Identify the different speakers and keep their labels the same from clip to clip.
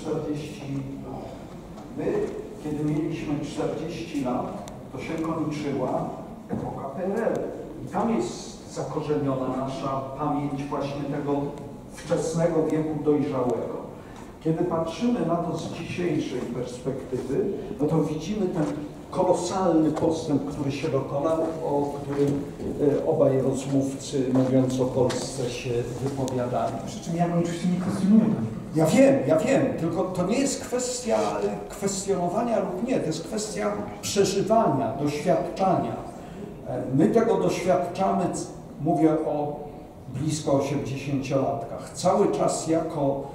Speaker 1: 40 lat. My, kiedy mieliśmy 40 lat, to się kończyła epoka PRL. I tam jest zakorzeniona nasza pamięć właśnie tego wczesnego wieku dojrzałego. Kiedy patrzymy na to z dzisiejszej perspektywy, no to widzimy ten kolosalny postęp, który się dokonał, o którym obaj rozmówcy, mówiąc o Polsce, się wypowiadali.
Speaker 2: Przy czym ja go oczywiście nie kwestionuję.
Speaker 1: Ja wiem, tylko to nie jest kwestia kwestionowania lub nie, to jest kwestia przeżywania, doświadczania. My tego doświadczamy, mówię o blisko 80-latkach, cały czas jako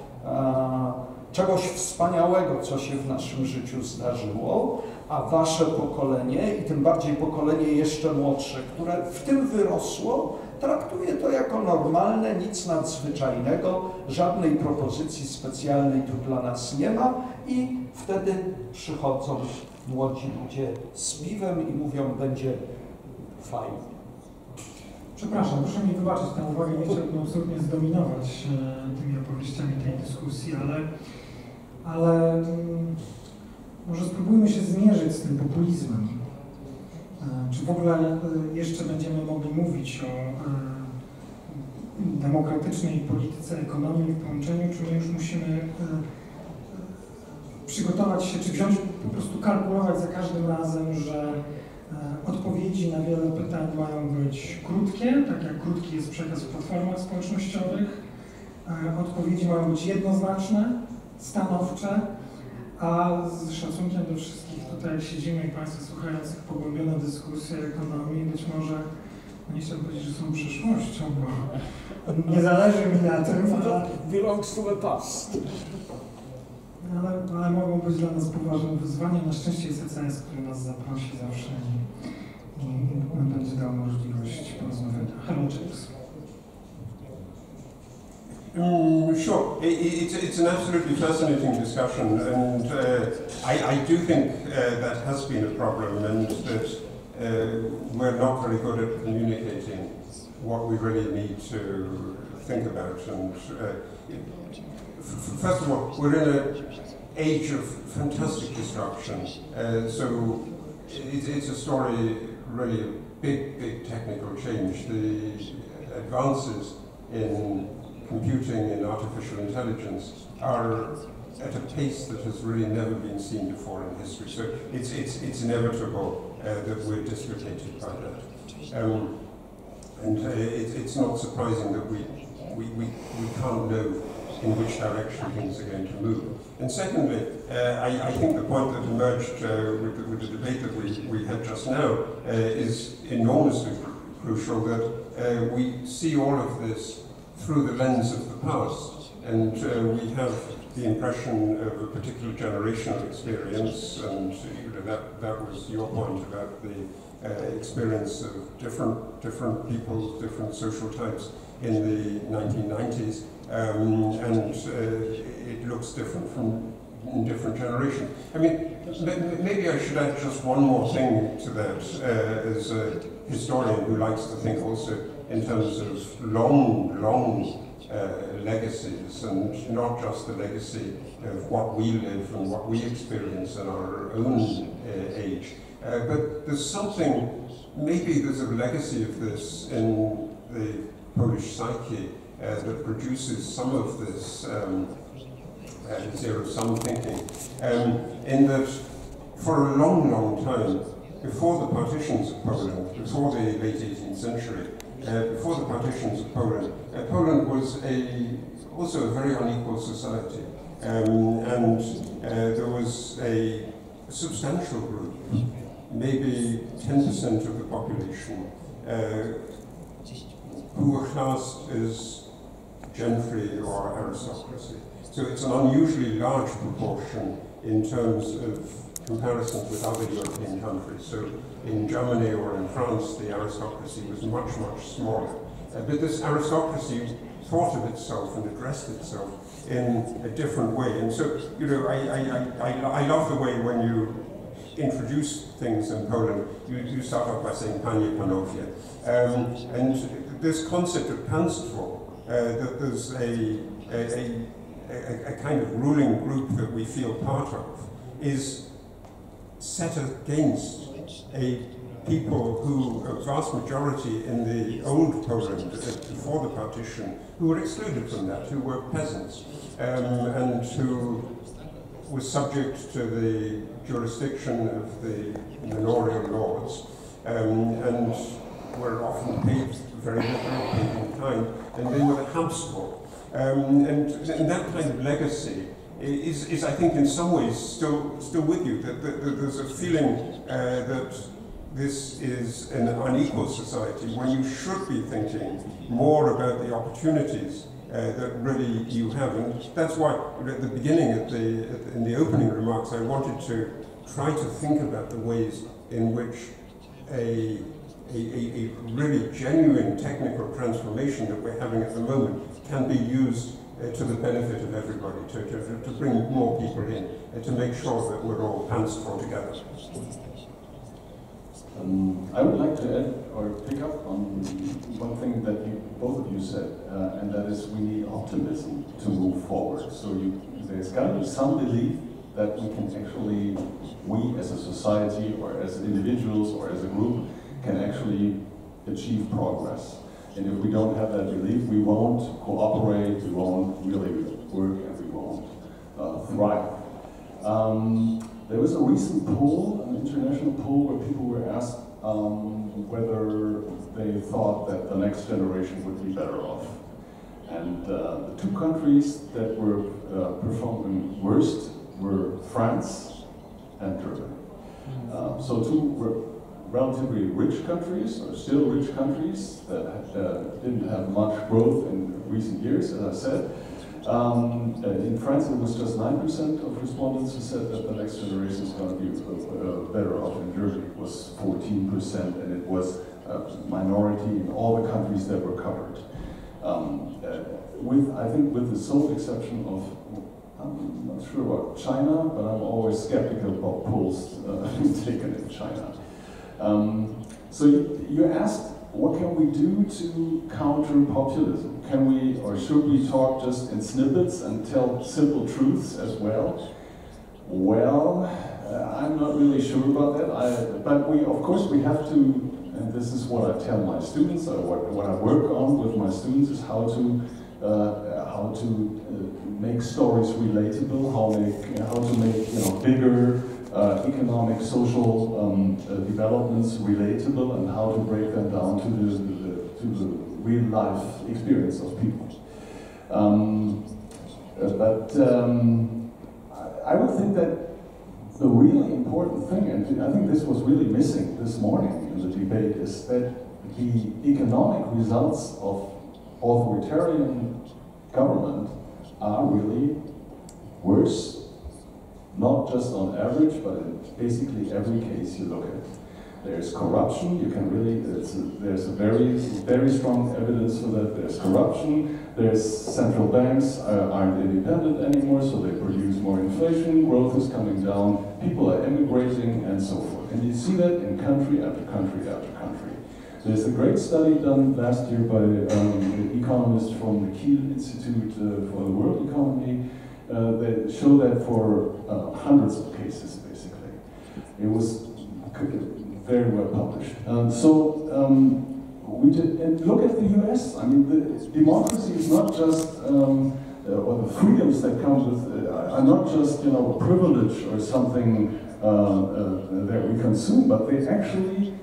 Speaker 1: czegoś wspaniałego, co się w naszym życiu zdarzyło, a wasze pokolenie i tym bardziej pokolenie jeszcze młodsze, które w tym wyrosło, traktuje to jako normalne, nic nadzwyczajnego, żadnej propozycji specjalnej tu dla nas nie ma i wtedy przychodzą młodzi ludzie z piwem i mówią, będzie fajnie.
Speaker 2: Przepraszam, proszę mi wybaczyć tę uwagę, nie chciałbym absolutnie zdominować tymi opowieściami tej dyskusji, ale może spróbujmy się zmierzyć z tym populizmem. Czy w ogóle jeszcze będziemy mogli mówić o demokratycznej polityce ekonomii w połączeniu, czy my już musimy przygotować się, czy wziąć, po prostu kalkulować za każdym razem, że odpowiedzi na wiele pytań mają być krótkie, tak jak krótki jest przekaz w platformach społecznościowych. Odpowiedzi mają być jednoznaczne, stanowcze, a z szacunkiem do wszystkich tutaj siedzimy i Państwa słuchających pogłębiona dyskusja ekonomii, być może, nie chciałbym powiedzieć, że są przyszłością, bo nie zależy mi na tym,
Speaker 1: belongs to the past.
Speaker 2: Ale mogą być dla nas poważnym wyzwaniem. Na szczęście jest ECS, który nas zaprosi zawsze i będzie dał możliwość porozmawiania. Hello, James.
Speaker 3: Sure. It's an absolutely fascinating discussion, and I do think that has been a problem, and that we're not very good at communicating what we really need to think about. And first of all, we're in an age of fantastic disruption, so it's a story really of big technical change. The advances in computing and artificial intelligence are at a pace that has really never been seen before in history. So it's inevitable that we're dislocated by that. And it's not surprising that we can't know in which direction things are going to move. And secondly, I think the point that emerged with the debate that we had just now is enormously crucial, that we see all of this through the lens of the past, and we have the impression of a particular generational experience, and that was your point about the experience of different people, different social types in the 1990s, and it looks different from different generations. I mean, maybe I should add just one more thing to that, as a historian who likes to think also in terms of long legacies, and not just the legacy of what we live and what we experience in our own age. But there's something, maybe there's a legacy of this in the Polish psyche that produces some of this zero-sum thinking, in that for a long time, before the partitions of Poland, before the late 18th century, before the partitions of Poland, Poland was also a very unequal society, and there was a substantial group, maybe 10% of the population, who were classed as gentry or aristocracy. So it's an unusually large proportion in terms of comparison with other European countries. So in Germany or in France, the aristocracy was much smaller. But this aristocracy thought of itself and addressed itself in a different way. And so, you know, I love the way when you introduce things in Poland, you start off by saying Panie, Panowie. And this concept of państwo, that there's a kind of ruling group that we feel part of, is set against a people who, a vast majority in the old Poland before the partition, who were excluded from that, who were peasants, and who were subject to the jurisdiction of the manorial lords, and were often paid very little, paid in kind, and they were the Habsburg. And that kind of legacy is, I think, in some ways still with you. That there's a feeling that this is an unequal society when you should be thinking more about the opportunities that really you have. And that's why at the beginning, in the opening remarks, I wanted to try to think about the ways in which a really genuine technical transformation that we're having at the moment can be used to the benefit of everybody, to bring more people in, and to make sure that we're all pants full together.
Speaker 4: I would like to add or pick up on one thing that both of you said, and that is we need optimism to move forward. So there's got to be some belief that we can actually, we as a society or as individuals or as a group can actually achieve progress. And if we don't have that belief, we won't cooperate, we won't really work, and we won't thrive. There was a recent poll, an international poll, where people were asked whether they thought that the next generation would be better off. And the two countries that were performing worst were France and Germany. So two relatively rich countries, or still rich countries, that didn't have much growth in recent years, as I said. In France, it was just 9% of respondents who said that the next generation is going to be better off. In Germany, it was 14%, and it was a minority in all the countries that were covered. I think with the sole exception of, I'm not sure about China, but I'm always skeptical about polls taken in China. So you asked, what can we do to counter populism? Can we, or should we talk just in snippets and tell simple truths as well? Well, I'm not really sure about that. But of course, we have to, and this is what I tell my students, or what I work on with my students, is how to make stories relatable, how to make bigger economic, social developments relatable, and how to break them down to the real life experience of people. I would think that the really important thing, and I think this was really missing this morning in the debate, is that the economic results of authoritarian government are really worse. Not just on average, but in basically every case you look at. There's corruption, you can really, there's a very, very strong evidence for that. There's corruption, there's central banks aren't independent anymore, so they produce more inflation, growth is coming down, people are emigrating, and so forth. And you see that in country after country after country. There's a great study done last year by an economist from the Kiel Institute for the World Economy, that show that for hundreds of cases, basically. It was very well published. We did, and look at the US. I mean, the democracy is not just, or the freedoms that come with, are not just, a privilege or something that we consume, but they actually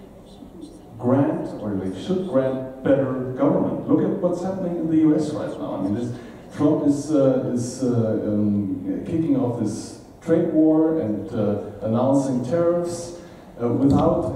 Speaker 4: grant, or they should grant, better government. Look at what's happening in the US right now. I mean, Trump is kicking off this trade war and announcing tariffs without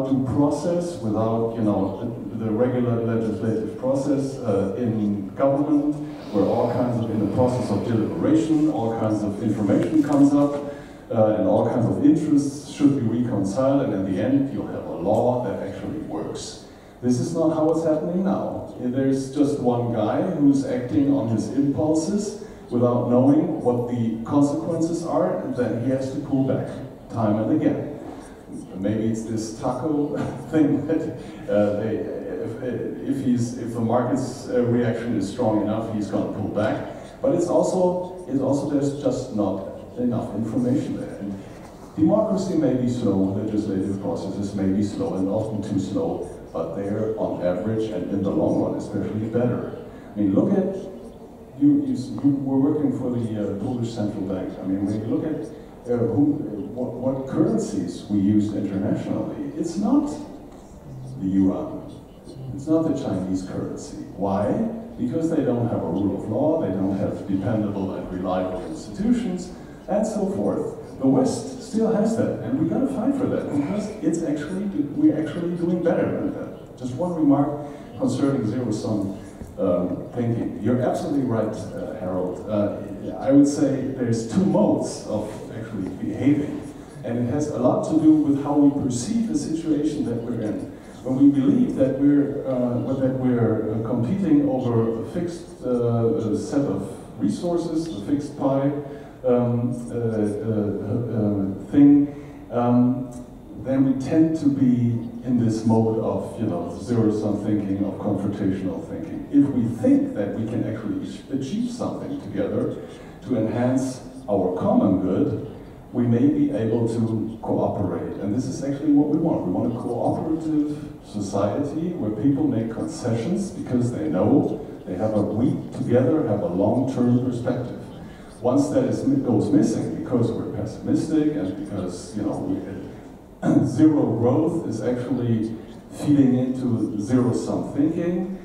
Speaker 4: due process, without the regular legislative process in government, where all kinds of, in the process of deliberation, all kinds of information comes up, and all kinds of interests should be reconciled, and in the end you'll have a law that actually works. This is not how it's happening now. There's just one guy who's acting on his impulses without knowing what the consequences are, and then he has to pull back time and again. Maybe it's this taco thing that if the market's reaction is strong enough, he's going to pull back. But it's also there's just not enough information there. And democracy may be slow, legislative processes may be slow and often too slow, but they're on average and in the long run especially better. I mean, look at, you were working for the Polish Central Bank. I mean, when you look at what currencies we use internationally, it's not the yuan, it's not the Chinese currency. Why? Because they don't have a rule of law, they don't have dependable and reliable institutions, and so forth. The West still has that, and we've got to fight for that, because we're actually doing better than that. Just one remark concerning zero-sum thinking. You're absolutely right, Harold. I would say there's two modes of actually behaving, and it has a lot to do with how we perceive the situation that we're in. When we believe that we're competing over a fixed set of resources, a fixed pie thing, then we tend to be in this mode of, zero-sum thinking, of confrontational thinking. If we think that we can actually achieve something together to enhance our common good, we may be able to cooperate. And this is actually what we want. We want a cooperative society where people make concessions because they know we together have a long-term perspective. Once that goes missing because we're pessimistic and because, zero growth is actually feeding into zero-sum thinking,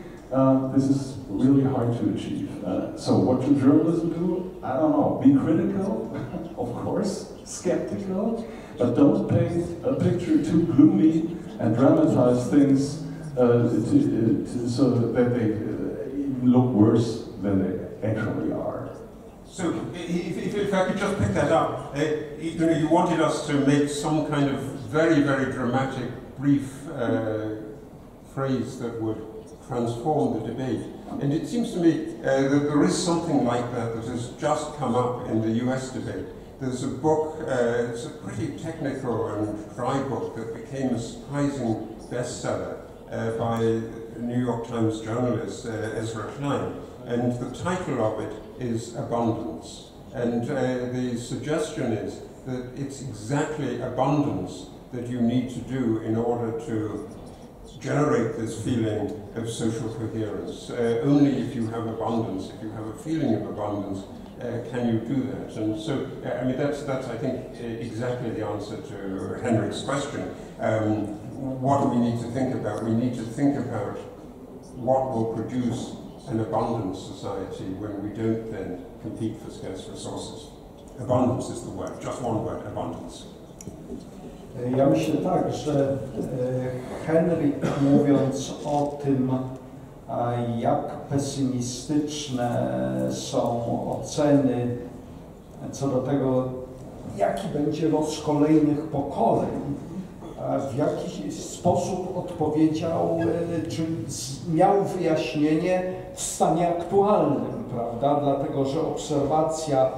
Speaker 4: this is really hard to achieve. So what should journalism do? I don't know. Be critical, of course, skeptical, but don't paint a picture too gloomy and dramatize things so that they look worse than they actually are.
Speaker 3: So, if I could just pick that up, you wanted us to make some kind of very, very dramatic, brief phrase that would transform the debate. And it seems to me that there is something like that has just come up in the US debate. There's a book, it's a pretty technical and dry book that became a surprising bestseller by New York Times journalist Ezra Klein. And the title of it is Abundance. And the suggestion is that it's exactly abundance that you need to do in order to generate this feeling of social coherence. Only if you have abundance, if you have a feeling of abundance, can you do that? And so, I mean, that's I think, exactly the answer to Henrik's question. What do we need to think about? We need to think about what will produce an abundant society when we don't then compete for scarce resources. Abundance is the word, just one word, abundance.
Speaker 1: Ja myślę tak, że Henryk, mówiąc o tym, jak pesymistyczne są oceny co do tego, jaki będzie los kolejnych pokoleń, w jakiś sposób odpowiedział, czy miał wyjaśnienie w stanie aktualnym, prawda? Dlatego, że obserwacja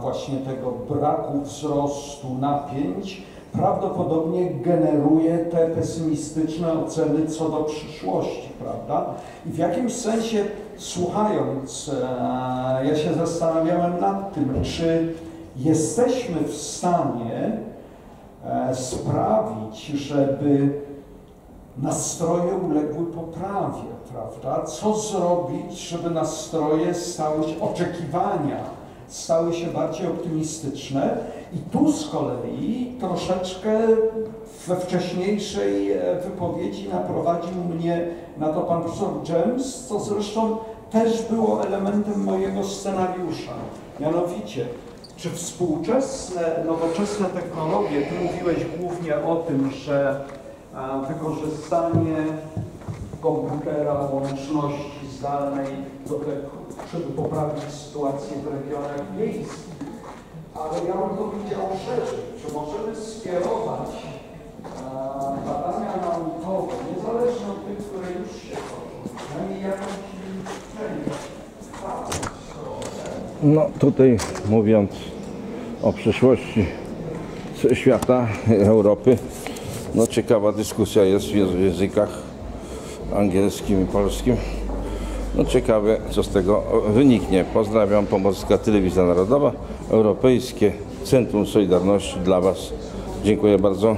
Speaker 1: właśnie tego braku wzrostu napięć prawdopodobnie generuje te pesymistyczne oceny co do przyszłości, prawda? I w jakimś sensie, słuchając, ja się zastanawiałem nad tym, czy jesteśmy w stanie sprawić, żeby nastroje uległy poprawie, prawda? Co zrobić, żeby nastroje oczekiwania stały się bardziej optymistyczne. I tu z kolei troszeczkę we wcześniejszej wypowiedzi naprowadził mnie na to pan profesor James, co zresztą też było elementem mojego scenariusza. Mianowicie, czy współczesne, nowoczesne technologie, ty mówiłeś głównie o tym, że wykorzystanie komputera, łączności zdalnej do tego, żeby poprawić sytuację w regionach wiejskich. Ale ja bym to widział szerzej. Czy możemy skierować badania naukowe, niezależnie od tych, które już się toczą, przynajmniej jakąś część.
Speaker 5: No tutaj mówiąc o przyszłości świata, Europy, no ciekawa dyskusja jest w językach angielskim i polskim No ciekawe, co z tego wyniknie. Pozdrawiam, Pomorska Telewizja Narodowa, Europejskie Centrum Solidarności dla Was. Dziękuję bardzo.